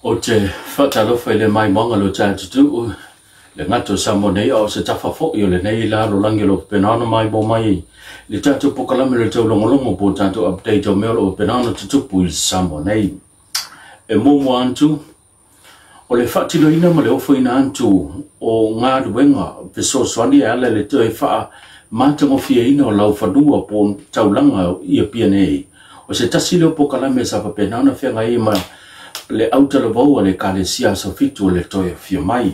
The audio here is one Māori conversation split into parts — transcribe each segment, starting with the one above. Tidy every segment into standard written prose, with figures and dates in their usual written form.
O te whatalofa i le mai monga lo tātutu le ngato Samoa nei o se tawhafo i o le nei la lo langi lo penana mai bo mai le tātu pokalame le tau longolongo po tātu update o meo lo penana tutupu i Samoa nei. E momo antu o le whatilo ina ma le ofo ina antu o ngā ruenga peso swani e ala le tue wha mātango fia ina o lau whanua po taulanga i a PNA o se tasi leo pokalame sa pa penana whianga i ma le autala vau le kalesia sa fitu le toia fia mai.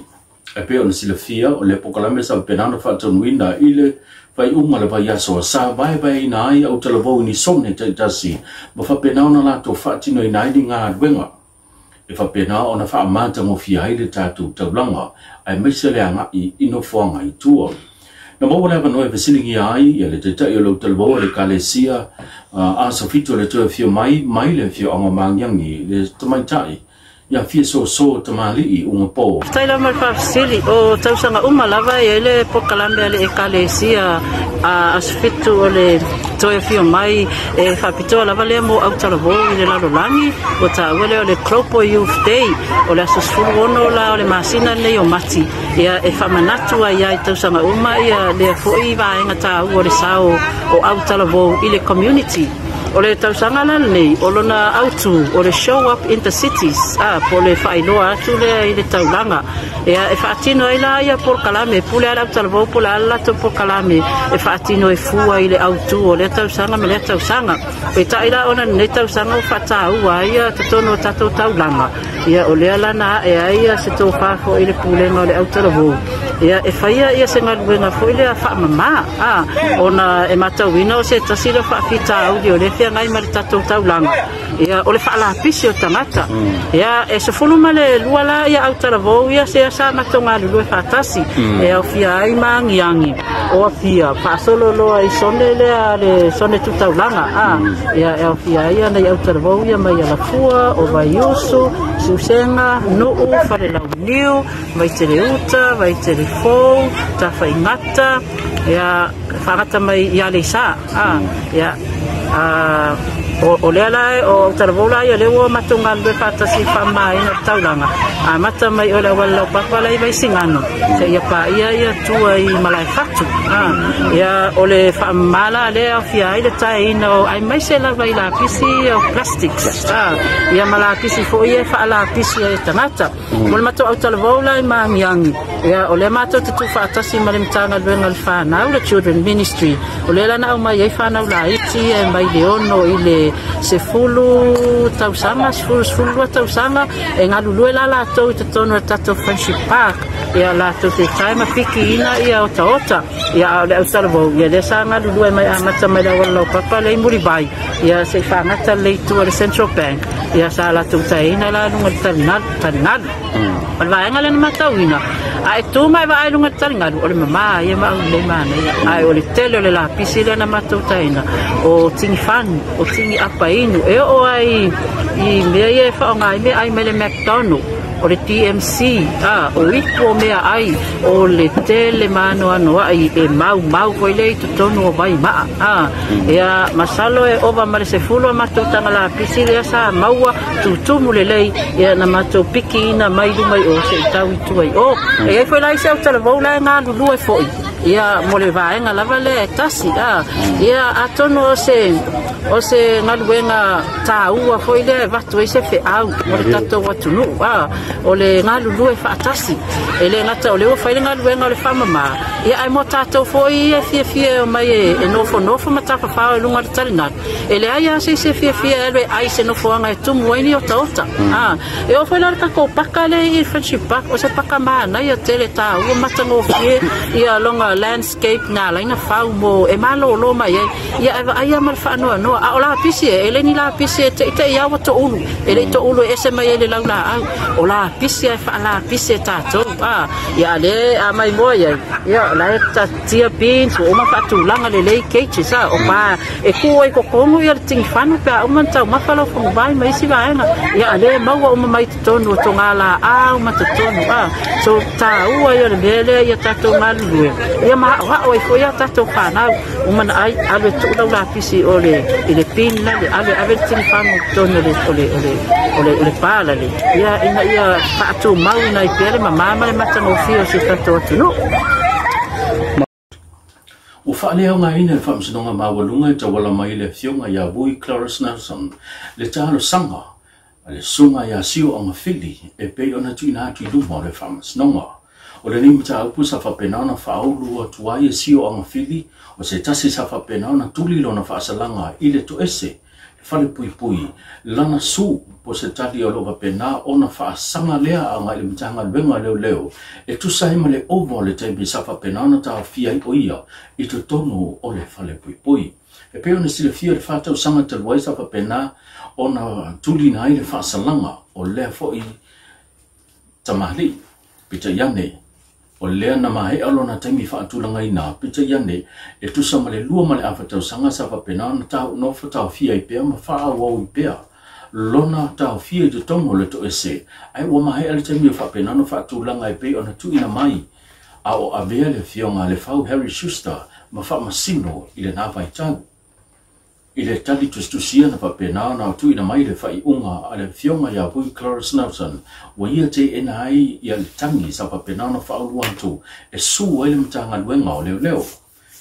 E pe ona sila fia o le pokalame sa penana whatanuina i le vai unga le vai aso sa vai ina ai autala vau ni somne te tasi ma whapenana la to whatino ina i ngā ruenga. E whapena ona whaamātango fia ai le tātou taulanga ai meise le anga i ino whuanga i tua. Na maua le Manuia vesilingi ai ia le te tai o lau talvau le kalesia a sa fitu le toia fia mai le fia anga mangiangi le tamaitai ia fia so tamali i unga po. Taila mal whafsili o tausanga lava i le pokalame le kalesia a sa fitu o le toia fia mai e whapitoa lava le mo au talavau i le lalolangi o ta wele o le Klopo Youth Day o le asosfuru ono la o le masina nei o mati ia e whamanatu ai ai tausanga ia le foi vaenga ta o le sao o au talavau i le community. O le tausanga lana nei, o lona autu, o le show up in the cities, po le whainoa atu lea i le taulanga. E whaatino ai la ia por kalame, pule ala talavau pule ala to por kalame, e whaatino e fua i le autu, o le tausanga me le tausanga. E taila ona ne tausanga o whataua ia tatono tato taulanga. Ia o lea lana e aia se tō whafo i le pulenga o le autalavau. Ia e whaia ia se ngaruenga fo i le whaamama, ona e matauina o se tasira whaafita audio le fia ngai ma le tatou taulanga. Ia o le whaalapisi o tangata. Ia e se fulu ma le luala ia autalavau ia se asa matonga lulu e whaatasi. Ia o fia ai maangiangi. O a fia whaasolo loa i sone lea le sone tu taulanga. Ia e o fia ia nei autalavau ia mai alafua o vai usu, susenga, nuu, wharelau niu, vai tere uta, vai tere fou, ta whaingata, ia whangata mai ia le sa. Ia o lea lai o taravau lai o lewa matunga lue whatasi whamai na taulanga a mata mai o le walau papalai vai singano se ia pa ia tua i malai whatu ia o le whamala lea o fia i le tai ina o ai mai se la vai la pisi o plastics ia mala pisi fo ia whaala pisi e tangata mo le mato au taravau lai maangiangi ia o le mato te tu whatasi malimtanga lue ngal whanau le children ministry o le lana au mai ei whanau la iti e mai le ono i le se fulu tausanga, fulu tausanga e ngā lulue la lātou i te tono e tatou Friendship Park ia lātou te taima piki ina ia o taota ia le au talavau ia le sa ngā lulue mai amata mai la walau papa le muri bai ia se whangata leitu le Central Bank ia sa lātou taina la nunga tarinadu o le vaenga le na matauina a e tū mai wa ai lunga tarinadu o le mama ia ma au le mana ai o le tele o le lapisi le na matou taina o tingi whanu o tingi apa inu e o ai i mea ia e whaonga i mea ai mele McDonald o le TMC o iku o mea ai o le tele mano ano ai e mau koi lei tutonu o vai maa ea masalo e ova mare se fulo matou tanga la pisi lea sa maua tutumu le lei ea na matou piki ina mai lumai o se tau itu ai o e ai foi lai se au talavau lai ngā lulu e foi ia mo le vaenga lava le tasi ia atono o se ngaluenga taua foi le vatu e se fe au o le tatou atunu o le ngalulu e whaatasi e le ngata o leo whai le ngaluenga o le whamama ia ai mo tatou foi e fia o mai e nofo matapa whao e lunga le tarinatu e le ai ase se fia e le ai se nofo anga e tumu aini o taota e o whai larka ko paka le i Friendship Park o se paka maana ia tele ta ua matango fie ia longa landscape nga laina whau mo e malo lo mai ia eva ai amal whanua noa a o la pisi e le ni la pisi e te ia wa to ulu e le to ulu e se mai e le laula au o la pisi e whaala pisi e tatou ia le a mai moa ia la e ta tia beans o ma whatulanga le lei cages o pa e kua i kokongo ia le tingi whanu pe a umantau mawhalo whangu vai mai si vaenga ia le maua uma mai tutonu o tonga la a uma tutonu so ta ua ia le mele ia tatou ngalulue ia ma wa o e foi tatou whanau umana ai alu tu lau la pisi o le ile pin la ave tin panu tono le pala le ia patu mau na ipele mama le matano fio si fato no o fa'alea nga ina le whamsinonga mawalunga ta wala mai le fionga ya vui Clarence Nelson le talo sanga le sunga ya sio anga fili e pe ona tuina atu luma le whamsinonga o le nimi ta upu sa whapenana whaulu atuai e sio anga fili o se tasi sa whapenana tuli lona whaasalanga i le to ese le whale pui pui lana su po se tali o lo whapena ona whaasanga lea anga i le mitanga luenga leo leo e tu saima le ovo le teipi sa whapenana ta fia i oia i tu tonu o le whale pui pui e pe ona sile fia le whatau sanga te luai sa whapena ona tuli na i le whaasalanga o lea fo i tamahli pita yane o lea na mahe alo na taimi whaatulanga ina pita yane e tusa male lua male awhatau sanga sa whapena na tau no whatau fia i pea ma whaa wau i pea lona tau fia i te tongo le to ese ai ua mahe ale taimi whapena na whaatulanga i pea ona tu ina mai a o avea le fionga le whau Harry Schuster ma wha masino i le nawa i tau i le tali tustusia na whapena na tu ina mai le whai unga a le fionga ya vui Clarence Nelson wa ia te ena ai i le tangi sa whapena na whaulu antu e su ele mtanga luenga o leo leo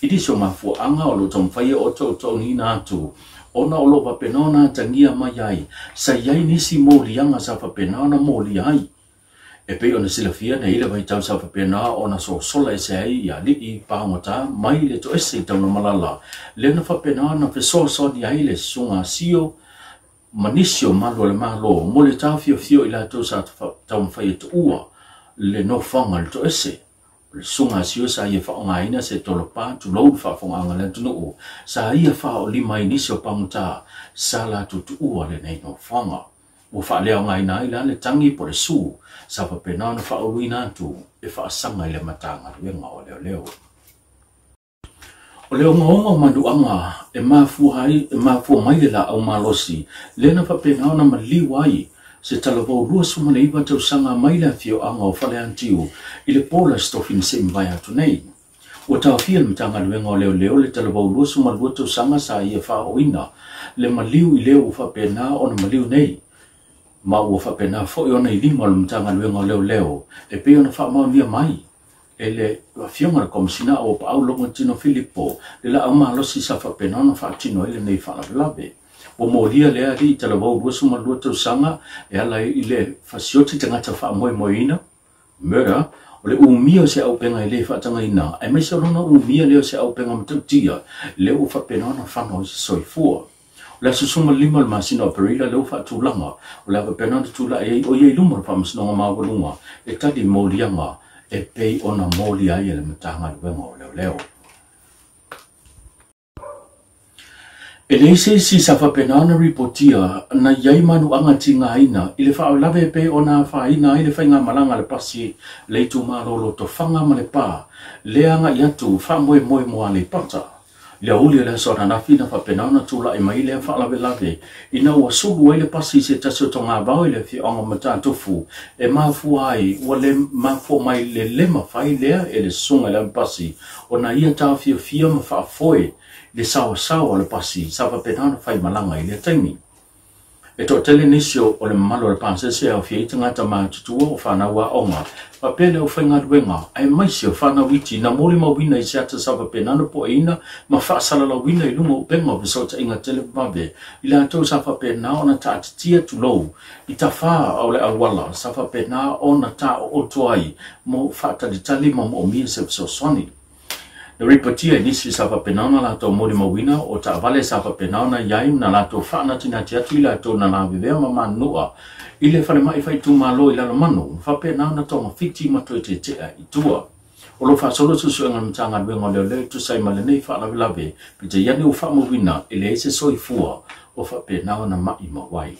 i diso mafu anga o lo tom whaia o tau nina atu ona o lo whapena na tangia mai ai sa iai nisi mōli anga sa whapena na mōli ai e pe ona sila fia na ila vai tau sa whapena ona so sola ese ai ia li i pāngota mai le to ese tau na malala le na whapena na whesoa ni ai le sunga sio manisio malo le malo mo le tau fio ila tau sa tau mwhai e ua le no whanga le to ese le sunga sio sa ia whaonga ina se tolo pā tu lau whafonga anga le tunu sa ia wha o lima inisio pāngota sa la tu ua le nei no whanga o whaalea ngai nai la le tangi po le su sa whapena na whaauina atu e whaasanga i le matanga ruenga o leo leo. O leo ngaonga manduanga e mafu mai le la au malosi le na whapena na maliwai se talavau rua sumana iwa tau sanga mai le fio anga o whale antiu i le pola Tofi ni se mbai atu nei. O tau fia le matanga ruenga o leo leo le talavau rua sumana rua tau sanga sa ia whaoina le maliu i leo whapena o na maliu nei. Ma ua whapena fo i ona i lima o le mtanga luenga o leo leo e pe ona whamau nia mai e le fionga na komisina o pa au longa tino Filippo le la au mahalosi sa whapena ona whaatino ele nei whanawelawe o mōlia lea ri tala wau rua suma lua tau sanga e ala i le whasioti tangata whaamoe moina murder o le umia se au penga i le whaatanga ina e meisa rona umia leo se au penga matautia leo whapena ona whanau se soifua la susuma lima le masina operila le ufa tulanga o la pena tula e o ye luma pa masino ma volunga e tadi molianga e pei ona molia ia le matanga le ngo leo e le si sa fa pena na reportia na yai manu anga tinga ina ile fa lave pe ona fa ina ile fa nga malanga le pasi le tu malo to fanga male pa le anga yatu fa mo ale pata le uli le so na fina fa penana tula e mai le fa lave ina wa sulu ele pasi se taso tonga ba ile fi onga mata tofu e mafu ai wale mafu mai le ma fai le ele sunga le pasi ona ia ta fi ma fa foi le sawa le pasi sa fa penana fai malanga ile taimi e to tele nisio o le malo le panse se au fi tanga ma tutu o fa na wa onga pa pele o fenga ruenga ai mai se fa na witi na moli ma wina i se ata sa fa penana po ina ma fa sala la wina i lungo penga o so inga tele babe ila to sa fa pena ona ta tia tu lo i ta fa o le awala sa fa pena ona ta o toai mo fa ta di tali mo mi se so soni le reportia nisi sa fa penana la to moli ma wina o ta vale sa fa penana yaim na la to fa na tina tia tu ila to na na vivea ma manua ile fale mai fai tu malo ila manu fa pena na to fiti ma to te i tua o lo fa solo su nga mtanga be ngole le tu sai male nei fa la lave pite yani u fa mo wina ile se soifua o fa pena na mai ma wai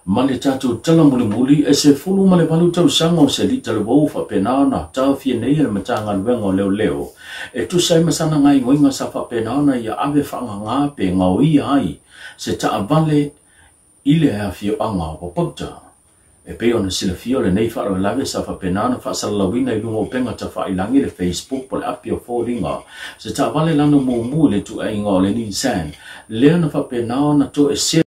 male tatu tala muli e se fulu male valu tau sanga o se li tala wau fa pena na ta fi nei le mtanga be ngole leo e tu sai masana ngai ngoinga sa fa pena na ia ave fa nga pe ngau ai se ta vale ile a fio anga o pauta e pe ona sila fio le nei whaaro lave sa whapenana whaasalalawina I lungo penga ta whailangi le Facebook po le api o fōringa. Se ta wale lana mōmu le tu ainga o le ni san. Lea na whapenana to e